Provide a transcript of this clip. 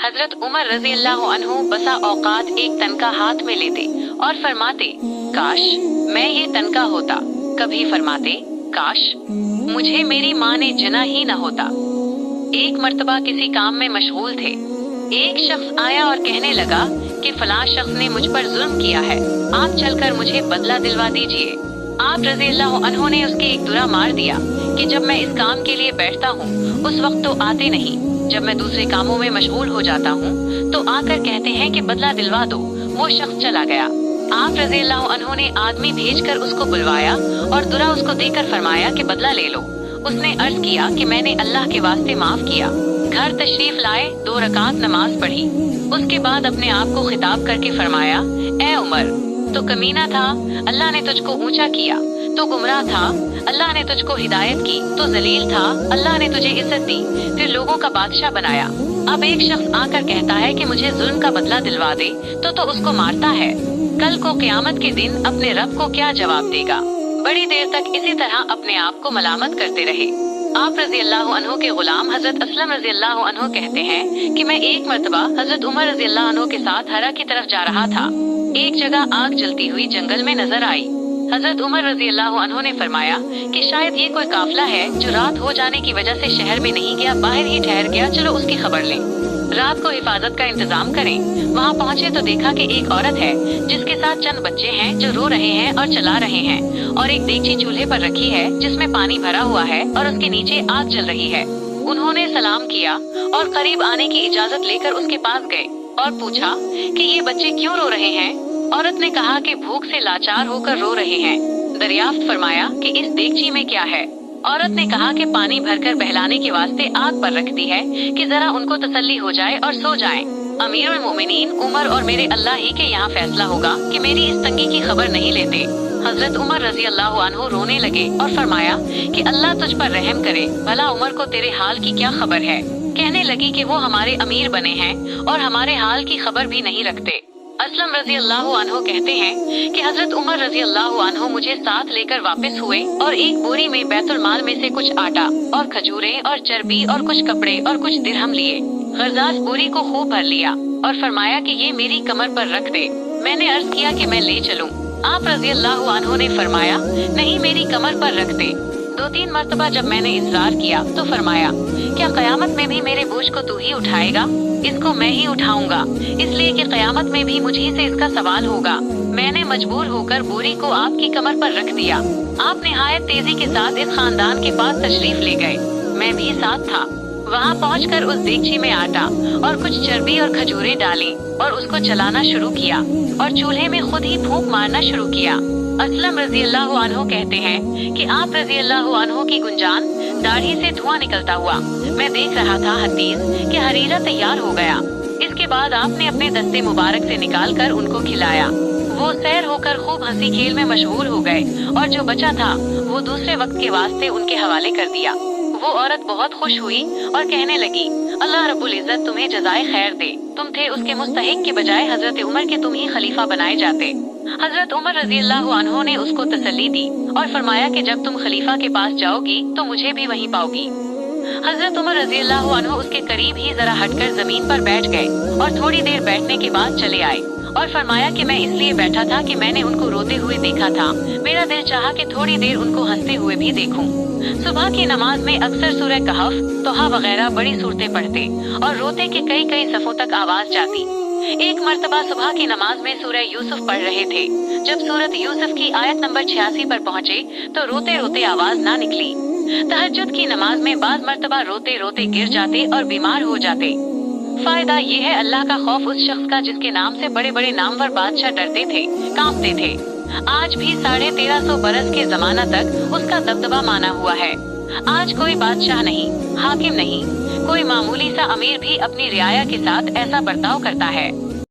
हजरत उमर रजी अल्लाह अन्हु बसा औकात एक तनका हाथ में लेते और फरमाते, काश मैं ये तनका होता। कभी फरमाते, काश मुझे मेरी माँ ने जना ही न होता। एक मर्तबा किसी काम में मशगूल थे। एक शख्स आया और कहने लगा कि फलां शख्स ने मुझ पर जुल्म किया है, आप चलकर मुझे बदला दिलवा दीजिए। आप रज़ी अल्लाह अन्हु ने उसके एक दुरा मार दिया कि जब मैं इस काम के लिए बैठता हूँ उस वक्त तो आते नहीं, जब मैं दूसरे कामों में मशगूल हो जाता हूँ तो आकर कहते हैं कि बदला दिलवा दो। वो शख्स चला गया। आप रज़ी अल्लाह अन्हु ने आदमी भेजकर उसको बुलवाया और दुरा उसको देकर फरमाया कि बदला ले लो। उसने अर्ज किया कि मैंने अल्लाह के वास्ते माफ किया। घर तशरीफ लाए, 2 रकात नमाज पढ़ी। उसके बाद अपने आप को खिताब करके फरमाया, ए उमर, तो कमीना था, अल्लाह ने तुझको ऊंचा किया। तो गुमराह था, अल्लाह ने तुझको हिदायत की। तो जलील था, अल्लाह ने तुझे इज्जत दी, फिर लोगों का बादशाह बनाया। अब एक शख्स आकर कहता है कि मुझे जुल्म का बदला दिलवा दे, तो उसको मारता है। कल को क़यामत के दिन अपने रब को क्या जवाब देगा? बड़ी देर तक इसी तरह अपने आप को मलामत करते रहे। आप रज़ी अल्लाह अन्हु के गुलाम हजरत असलम रज़ी अल्लाह अन्हु कहते हैं कि मैं एक मर्तबा हजरत उमर रज़ी अल्लाह अन्हु के साथ हरा की तरफ जा रहा था। एक जगह आग जलती हुई जंगल में नजर आई। हजरत उमर रज़ी अल्लाह अन्हु ने फरमाया कि शायद ये कोई काफिला है जो रात हो जाने की वजह से शहर में नहीं गया, बाहर ही ठहर गया, चलो उसकी खबर लें, रात को हिफाजत का इंतजाम करें। वहाँ पहुँचे तो देखा कि एक औरत है जिसके साथ चंद बच्चे हैं जो रो रहे हैं और चला रहे हैं, और एक देगची चूल्हे पर रखी है जिसमें पानी भरा हुआ है और उसके नीचे आग जल रही है। उन्होंने सलाम किया और करीब आने की इजाजत लेकर उसके पास गए और पूछा कि ये बच्चे क्यों रो रहे हैं। औरत ने कहा कि भूख से लाचार होकर रो रहे हैं। दरियाफ्त फरमाया कि इस देगची में क्या है। औरत ने कहा कि पानी भरकर बहलाने के वास्ते आग पर रख दी है कि जरा उनको तसल्ली हो जाए और सो जाएं। अमीरुल मोमिनीन उमर और मेरे अल्लाह ही के यहाँ फैसला होगा कि मेरी इस तंगी की खबर नहीं लेते। हजरत उमर रजी अल्लाह अन्हु रोने लगे और फरमाया कि अल्लाह तुझ पर रहम करे, भला उमर को तेरे हाल की क्या खबर है। कहने लगी कि वो हमारे अमीर बने हैं और हमारे हाल की खबर भी नहीं रखते। असलम रजी अल्लाह अन्हु कहते हैं कि हजरत उमर रजी अल्लाह अन्हु मुझे साथ लेकर वापस हुए और एक बोरी में बैतुल माल में से कुछ आटा और खजूरें और चर्बी और कुछ कपड़े और कुछ दिरहम लिए। गरदास बोरी को खूब भर लिया और फरमाया कि ये मेरी कमर पर रख दे। मैंने अर्ज किया कि मैं ले चलूं। आप रजी अल्लाह अन्हु ने फरमाया, नहीं, मेरी कमर पर रख दे। 2-3 मर्तबा जब मैंने इसरार किया तो फरमाया, क्या क़यामत में भी मेरे बोझ को तू ही उठाएगा? इसको मैं ही उठाऊंगा, इसलिए कि क़यामत में भी मुझी से इसका सवाल होगा। मैंने मजबूर होकर बोरी को आपकी कमर पर रख दिया। आप निहायत तेजी के साथ इस खानदान के पास तशरीफ ले गए। मैं भी साथ था। वहाँ पहुंचकर उस देगची में आटा और कुछ चर्बी और खजूरें डाली और उसको चलाना शुरू किया और चूल्हे में खुद ही फूंक मारना शुरू किया। असलम रजी अल्लाह अन्हु कहते हैं कि आप रजी अल्लाह अन्हु की गुंजान दाढ़ी से धुआं निकलता हुआ मैं देख रहा था हदीस कि हरीरा तैयार हो गया। इसके बाद आपने अपने दस्ते मुबारक से निकाल कर उनको खिलाया। वो सैर होकर खूब हंसी खेल में मशगूल हो गए और जो बचा था वो दूसरे वक्त के वास्ते उनके हवाले कर दिया। वो औरत बहुत खुश हुई और कहने लगी, अल्लाह रब्बुल इज्जत तुम्हें जज़ाए खैर दे, तुम थे उसके मुस्तहिक के बजाय हजरत उमर के तुम ही खलीफा बनाए जाते। हजरत उमर रजी अल्लाह अन्हु ने उसको तसल्ली दी और फरमाया कि जब तुम खलीफा के पास जाओगी तो मुझे भी वहीं पाओगी। हजरत उमर रजी अल्लाह अन्हु उसके करीब ही जरा हटकर जमीन पर बैठ गए और थोड़ी देर बैठने के बाद चले आए और फरमाया कि मैं इसलिए बैठा था कि मैंने उनको रोते हुए देखा था। मेरा दिल चाहा कि थोड़ी देर उनको हंसते हुए भी देखूं। सुबह की नमाज में अक्सर सूरह कहफ, तोहा वगैरह बड़ी सूरतें पढ़ते और रोते के कई कई सफों तक आवाज जाती। एक मर्तबा सुबह की नमाज में सूरह यूसुफ पढ़ रहे थे। जब सूरत यूसुफ की आयत नंबर 86 पर पहुँचे तो रोते रोते आवाज ना निकली। तहज्जुद की नमाज में बाज मर्तबा रोते रोते गिर जाते और बीमार हो जाते। फायदा ये है अल्लाह का खौफ उस शख्स का जिसके नाम से बड़े बड़े नामवर बादशाह डरते थे, कांपते थे। आज भी 1350 बरस के जमाना तक उसका दबदबा माना हुआ है। आज कोई बादशाह नहीं, हाकिम नहीं, कोई मामूली सा अमीर भी अपनी रियाया के साथ ऐसा बर्ताव करता है।